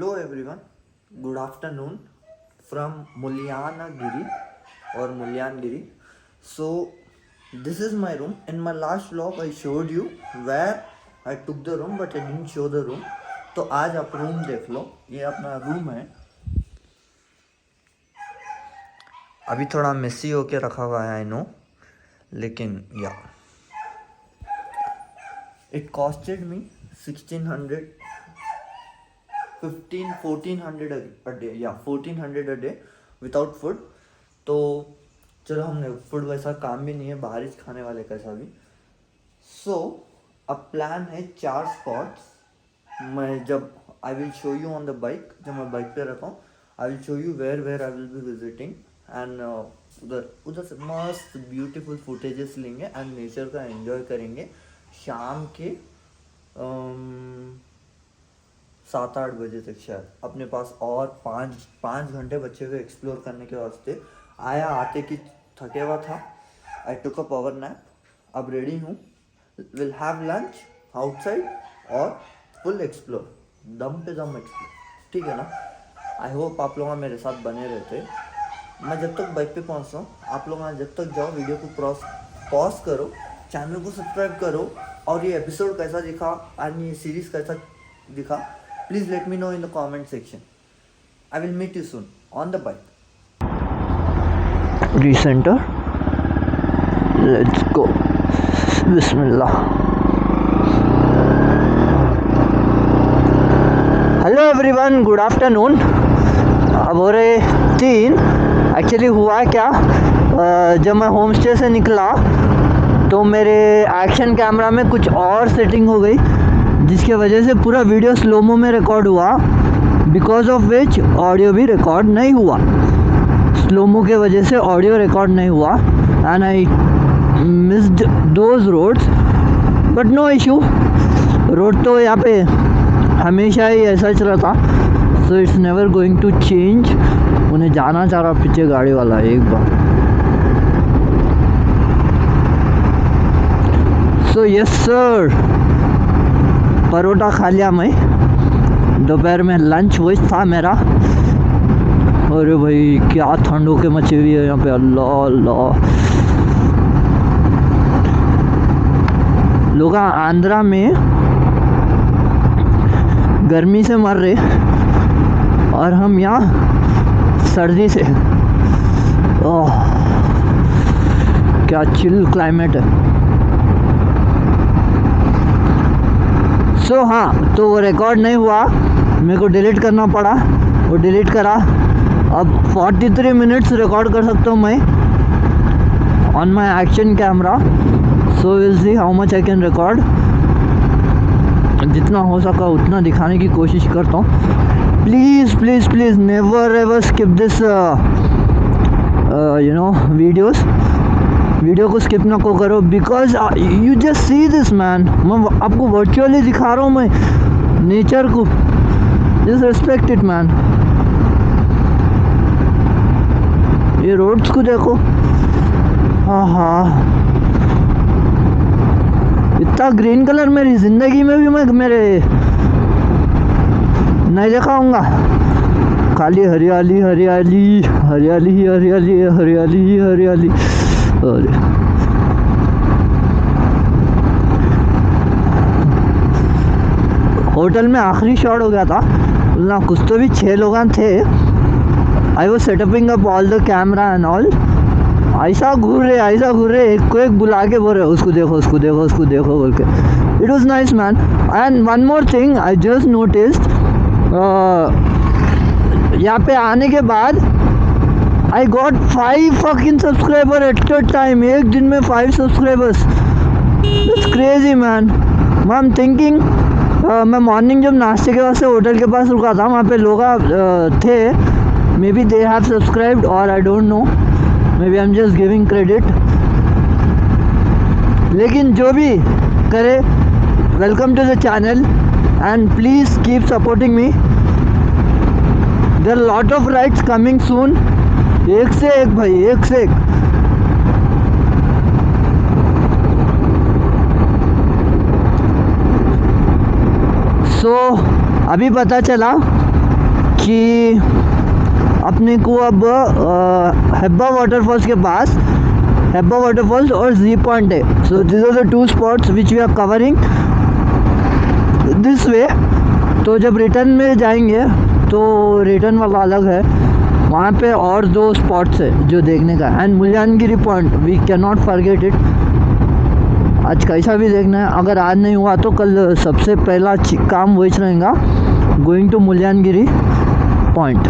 Hello everyone, good afternoon from Mulyanagiri or Mulyangiri. So this is my room. In my last vlog I showed you where I took the room but I didn't show the room. तो आज आप room देख लो, ये अपना room है. अभी थोड़ा Messi होके रखा हुआ है आई नो, लेकिन या it costed me 1600 1400 a day या 1400 a day विदाउट फूड. तो चलो हमने फूड वैसा काम भी नहीं है, बाहर ही खाने वाले कैसा भी. सो अब प्लान है 4 स्पॉट्स. मैं जब I will show you on the bike, जब मैं बाइक पे रहता हूँ I will show you where I will be visiting. And उधर से मस्त ब्यूटीफुल फुटेजेस लेंगे एंड नेचर का एंजॉय करेंगे. शाम के 7-8 बजे तक शायद. अपने पास और 5 घंटे बच्चे को एक्सप्लोर करने के वास्ते. आया आते कि थके हुआ था, आई टुक अ पावर नैप. अब रेडी हूँ, विल हैव लंच आउटसाइड और फुल एक्सप्लोर, दम पे दम एक्सप्लोर. ठीक है ना? आई होप आप लोग मेरे साथ बने रहते. मैं जब तक बाइक पे पहुँचता हूँ, आप लोग जब तक जाओ वीडियो को पॉज करो, चैनल को सब्सक्राइब करो. और ये एपिसोड कैसा दिखा और ये सीरीज़ कैसा दिखा, please let me know in the comment section. I will meet you soon on the bike. Recenter. Let's go. Bismillah. Hello everyone, good afternoon. अब हो रहे 3. एक्चुअली हुआ क्या, जब मैं होम स्टे से निकला तो मेरे एक्शन कैमरा में कुछ और सेटिंग हो गई, जिसके वजह से पूरा वीडियो स्लोमो में रिकॉर्ड हुआ. बिकॉज ऑफ विच ऑडियो भी रिकॉर्ड नहीं हुआ. स्लोमो के वजह से ऑडियो रिकॉर्ड नहीं हुआ and I missed those roads. But no issue, road तो यहाँ पे हमेशा ही ऐसा चल रहा था, so it's never going to change. उन्हें जाना चाह रहा पीछे गाड़ी वाला एक बार. सो यस सर, परोठा खा लिया मैं. दोपहर में लंच वही था मेरा. अरे भाई क्या ठंड होके मची हुई है यहाँ पे, अल्लाह अल्लाह. लोग आंध्रा में गर्मी से मर रहे और हम यहाँ सर्दी से. ओह क्या चिल क्लाइमेट है. सो हाँ, तो वो रिकॉर्ड नहीं हुआ, मेरे को डिलीट करना पड़ा. वो डिलीट करा. अब 43 मिनट्स रिकॉर्ड कर सकता हूँ मैं on my action camera. So will see how much I can record. जितना हो सका उतना दिखाने की कोशिश करता हूँ. Please please please never ever skip this videos. Video को स्किप ना को करो, because you just see this man. मैं आपको वर्चुअली दिखा रहा हूँ मैं नेचर को. Just respect it man. ये रोड्स को देखो. हाँ हाँ, इतना ग्रीन कलर मेरी ज़िंदगी में भी मैं मेरे नहीं देखा हूँगा. खाली हरियाली हरियाली हरियाली ही हरियाली हरियाली ही हरियाली. और होटल में आखिरी शॉट हो गया था ना, कुछ तो भी 6 लोग थे. I was setupping up all the camera and all. ऐसा घूर रहे एक को एक बुला के बोल रहे उसको देखो उसको देखो उसको देखो बोल के. It was nice man. And one more thing I just noticed, यहाँ पे आने के बाद I got 5 fucking subscriber at a time. एक दिन में 5 subscribers. That's crazy man. I'm thinking, मैं मॉर्निंग जब नाश्ते के वास्ते होटल के पास रुका था, वहाँ पे लोग थे. Maybe they have subscribed और I don't know, maybe I am just giving credit. लेकिन जो भी करे, welcome to the channel and please keep supporting me. There are lot of rides coming soon. एक से एक भाई, एक से एक. सो अभी पता चला कि अपने को अब हेब्बा वाटरफॉल्स के पास हेब्बा वाटरफॉल्स और जी पॉइंट है. So this are the two spots which we are covering this way. तो जब रिटर्न में जाएंगे तो रिटर्न वाला अलग है, वहाँ पे और 2 स्पॉट्स है जो देखने का. And Mullayanagiri point we can not forget it. आज कैसा भी देखना है, अगर आज नहीं हुआ तो कल सबसे पहला काम वही रहेगा, गोइंग टू मुल्यांगिरी पॉइंट.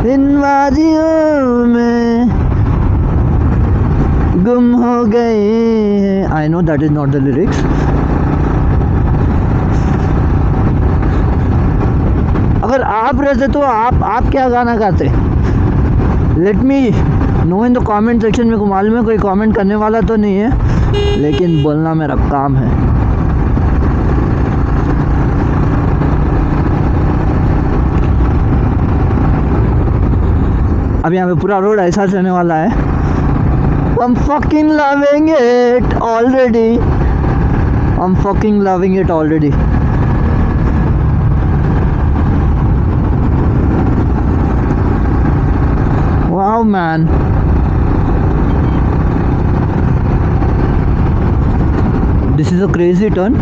इन वादियों में गुम हो गए. I know that is not the lyrics. अगर आप रहते तो आप क्या गाना गाते? Let me know in the comment section. मेरे को मालूम है कोई कमेंट करने वाला तो नहीं है, लेकिन बोलना मेरा काम है. अब यहाँ पे पूरा रोड ऐसा चलने वाला है. I'm fucking loving it already. I'm fucking loving it already. Wow man. This is a crazy turn.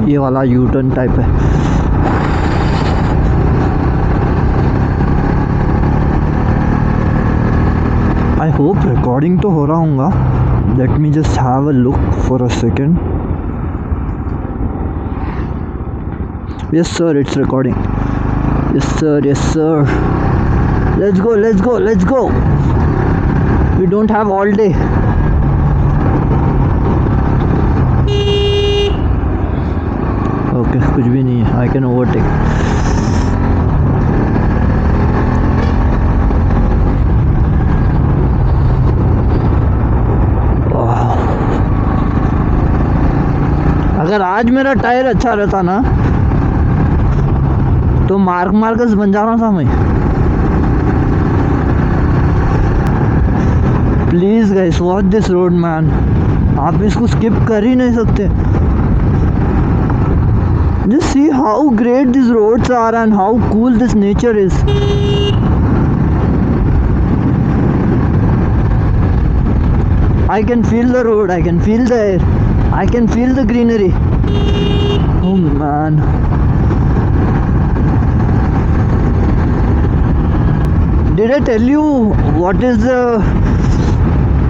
ये वाला यू टर्न टाइप है. आई होप रिकॉर्डिंग तो हो रहा होगा. Let me just have a look for a second. Yes sir, it's recording. Yes sir, yes sir. Let's go, let's go, let's go. We don't have all day. Okay, कुछ भी नहीं है. I can overtake. अगर आज मेरा tyre अच्छा रहता ना तो मार्कस बन जाना था मैं. Please guys watch this road man. आप इसको स्किप कर ही नहीं सकते. Just see how great these roads are and how cool this nature is. I can feel the road, I can feel the air, I can feel the greenery. Oh man. Did I tell you what is the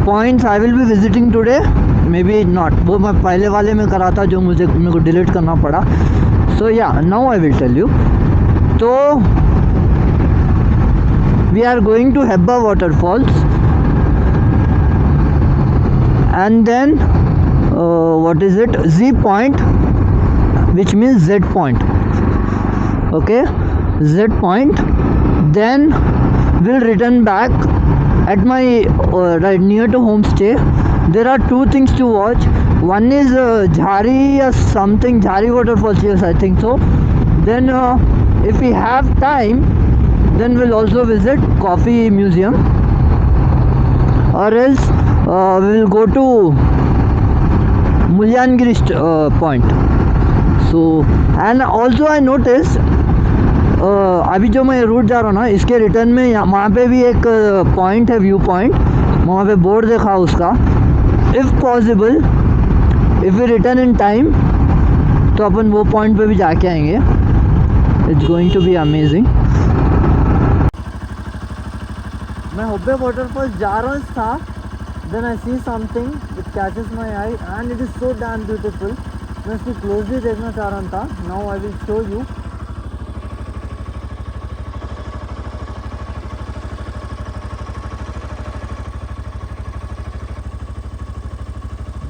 points I will be visiting today? Maybe not. वो मैं पहले वाले में करा था जो मेरे को डिलीट करना पड़ा. So yeah, now I will tell you. So we are going to Hebba waterfalls and then what is it, Z point, which means Z point. Okay, Z point. Then we'll return back at my right near to homestay. There are 2 things to watch. One is Jhari or something, Jhari waterfalls, yes I think so. Then if we have time, then we'll also visit Coffee Museum, or else we will go to Mulyangiri point. So and also I noticed अभी जो मैं root जा रहा हूँ ना, इसके return में वहाँ पे भी एक पॉइंट है, व्यू पॉइंट. वहाँ पे बोर्ड देखा उसका. If possible, if we return in time, तो अपन वो पॉइंट पे भी जाके आएंगे. It's going to be amazing. मैं हुब्बे वाटरफॉल्स जा रहा था, then I see something which catches my eye and it is so damn beautiful. मैं इसको क्लोजली देखना चाह रहा था. Now I will show you.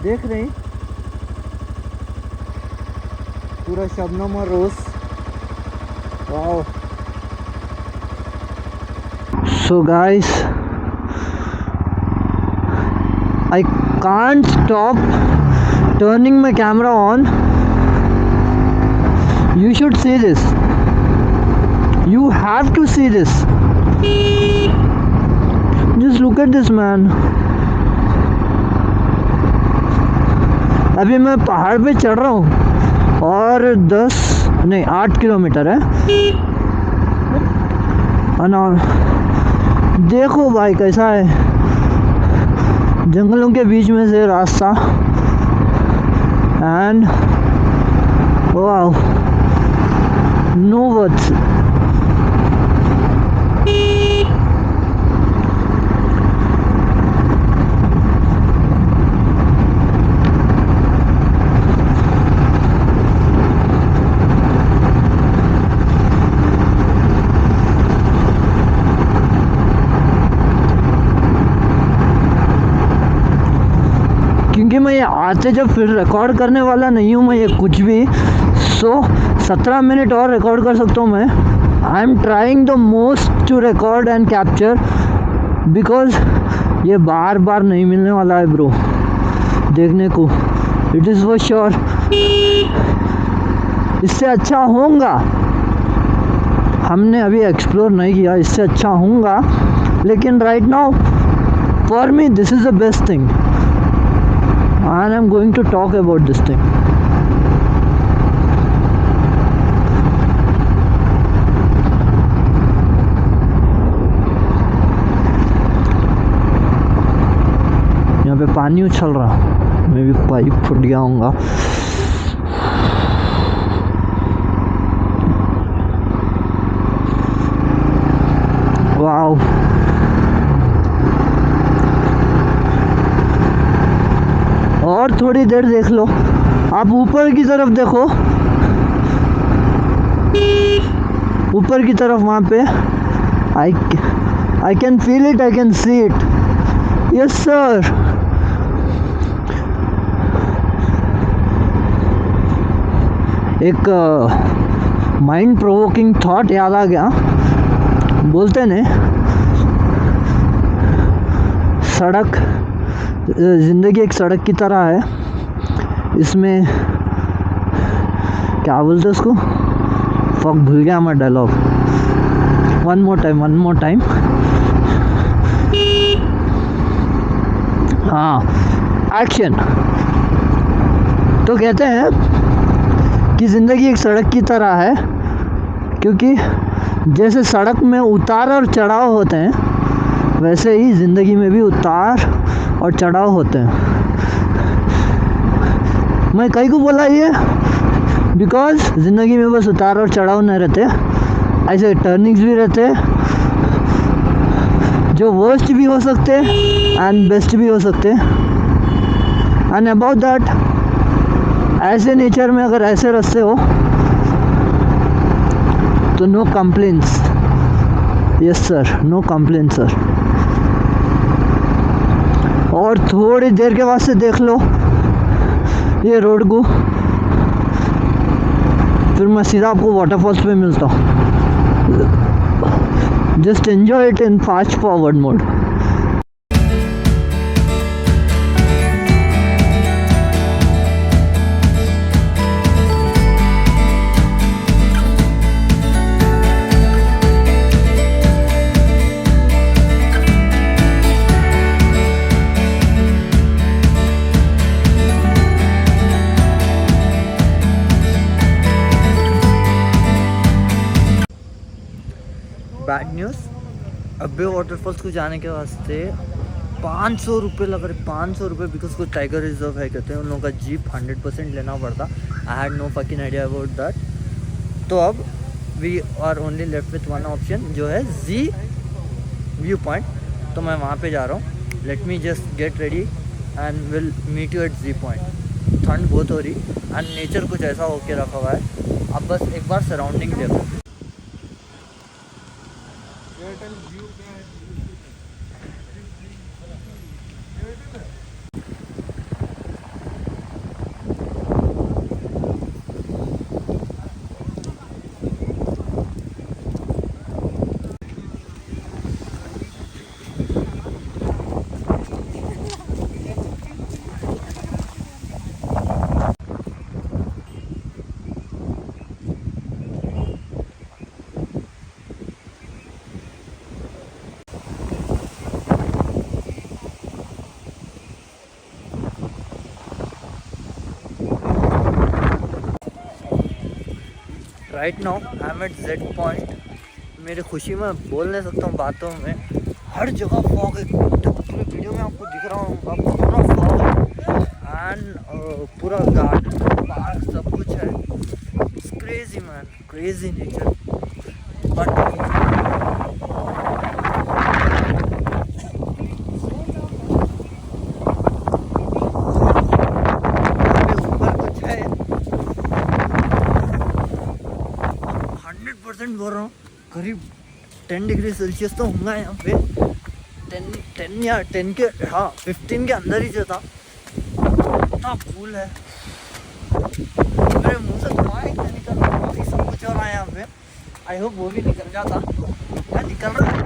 देख रहे हैं पूरा शबनम और रोज। Wow. So guys, I can't stop turning my camera on. You should see this. You have to see this. Just look at this, man. अभी मैं पहाड़ पे चढ़ रहा हूँ और 8 किलोमीटर है। देखो भाई कैसा है, जंगलों के बीच में से रास्ता। And wow, no words. क्योंकि मैं ये आते जब फिर रिकॉर्ड करने वाला नहीं हूँ मैं ये कुछ भी। 17 मिनट और रिकॉर्ड कर सकता हूँ मैं। I am trying the most to record and capture, because ये बार बार नहीं मिलने वाला है ब्रो देखने को। इट इज़ फॉर श्योर इससे अच्छा होगा। हमने अभी एक्सप्लोर नहीं किया, इससे अच्छा होगा। लेकिन right now for me this is the best thing and I'm going to talk about this thing. यहाँ पे पानी उछल रहा, मैं भी पाइप फूट गया होगा। वाओ, और थोड़ी देर देख लो, आप ऊपर की तरफ देखो, ऊपर की तरफ वहाँ पे I can feel it, I can see it. Yes sir. एक माइंड प्रोवोकिंग थॉट याद आ गया। बोलते ने सड़क, ज़िंदगी एक सड़क की तरह है। इसमें क्या बोलते उसको, फक भूल गया मैं डायलॉग। One more time. हाँ, एक्शन। तो कहते हैं कि ज़िंदगी एक सड़क की तरह है, क्योंकि जैसे सड़क में उतार और चढ़ाव होते हैं वैसे ही ज़िंदगी में भी उतार और चढ़ाव होते हैं। मैं कई को बोला ये, बिकॉज ज़िंदगी में बस उतार और चढ़ाव नहीं रहते, ऐसे टर्निंग्स भी रहते जो वर्स्ट भी हो सकते एंड बेस्ट भी हो सकते। एंड अबाउट दैट, ऐसे नेचर में अगर ऐसे रास्ते हो तो no complaints. Yes sir, no complaints sir. और थोड़ी देर के बाद से देख लो ये रोड को, फिर मैं सीधा आपको वाटरफॉल्स पे मिलता हूँ। Just enjoy it in fast forward mode. Bad news, अब्बे वाटरफॉल्स को जाने के वास्ते 500 रुपये लग रहे, 500 रुपये, बिकॉज कुछ टाइगर रिजर्व है कहते हैं, उन लोगों का जीप 100% लेना पड़ता। I had no fucking idea about that. तो अब we are only left with one option, जो है जी व्यू पॉइंट। तो मैं वहाँ पे जा रहा हूँ। Let me just get ready and will meet you at G point. ठंड बहुत हो रही एंड नेचर कुछ ऐसा होके रखा हुआ है, अब बस एक बार सराउंडिंग देखो। Right now I am at Z point. मेरी खुशी में बोल नहीं सकता हूँ बातों में। हर जगह फॉग है, पूरे वीडियो में आपको दिख रहा हूँ, आपको पूरा फॉग है एंड पूरा गार्डन पार्क सब कुछ है। It's crazy man, crazy nature. But ऊपर कुछ है, 100% बोल रहा हूँ, करीब 10 डिग्री सेल्सियस तो होगा यहाँ पे। 10 या 10 के, हाँ 15 के अंदर ही जो था। इतना कूल है, मेरे मुंह से धुआं इतना निकल रहा है, सब कुछ हो रहा है यहाँ पे। आई होप वो भी निकल जाता या निकल रहा है।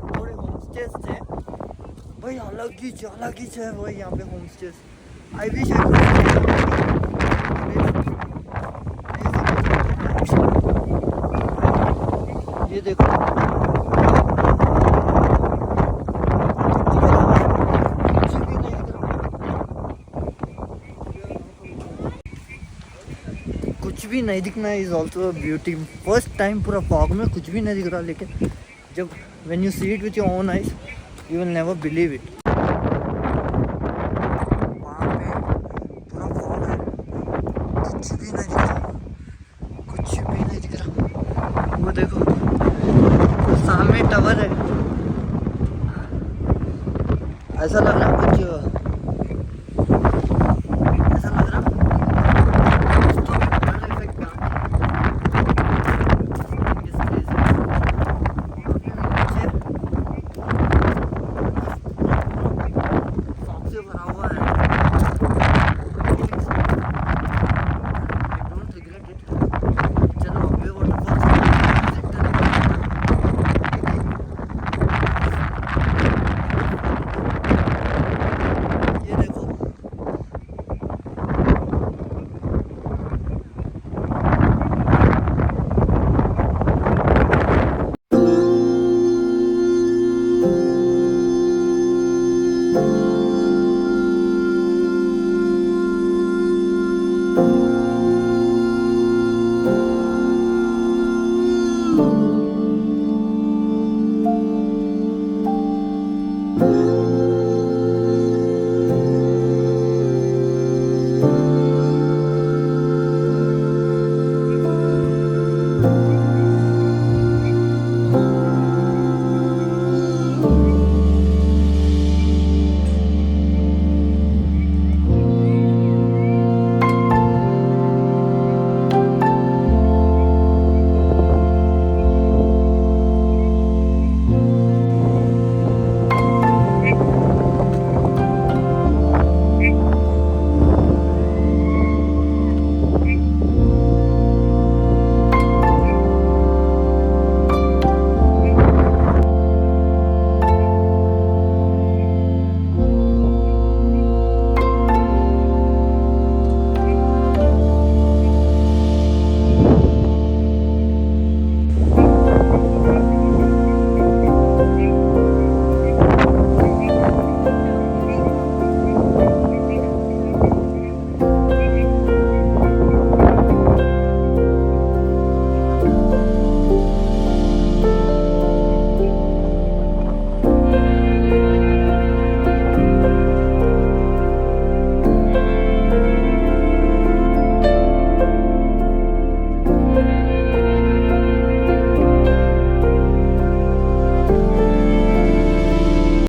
थोड़े होम स्टेज थे भाई, अलग ही है भाई यहाँ पे होम स्टेज। आई विश ये देखो, कुछ भी नहीं दिखना is also beauty. First time पूरा फॉग में कुछ भी नहीं दिख रहा, लेकिन जब when you see it with your own eyes you will never believe it. वहाँ पे पूरा फॉग है, कुछ भी नहीं दिख रहा, कुछ भी नहीं दिख रहा। वो देखो तो सामने टावर है, ऐसा लग रहा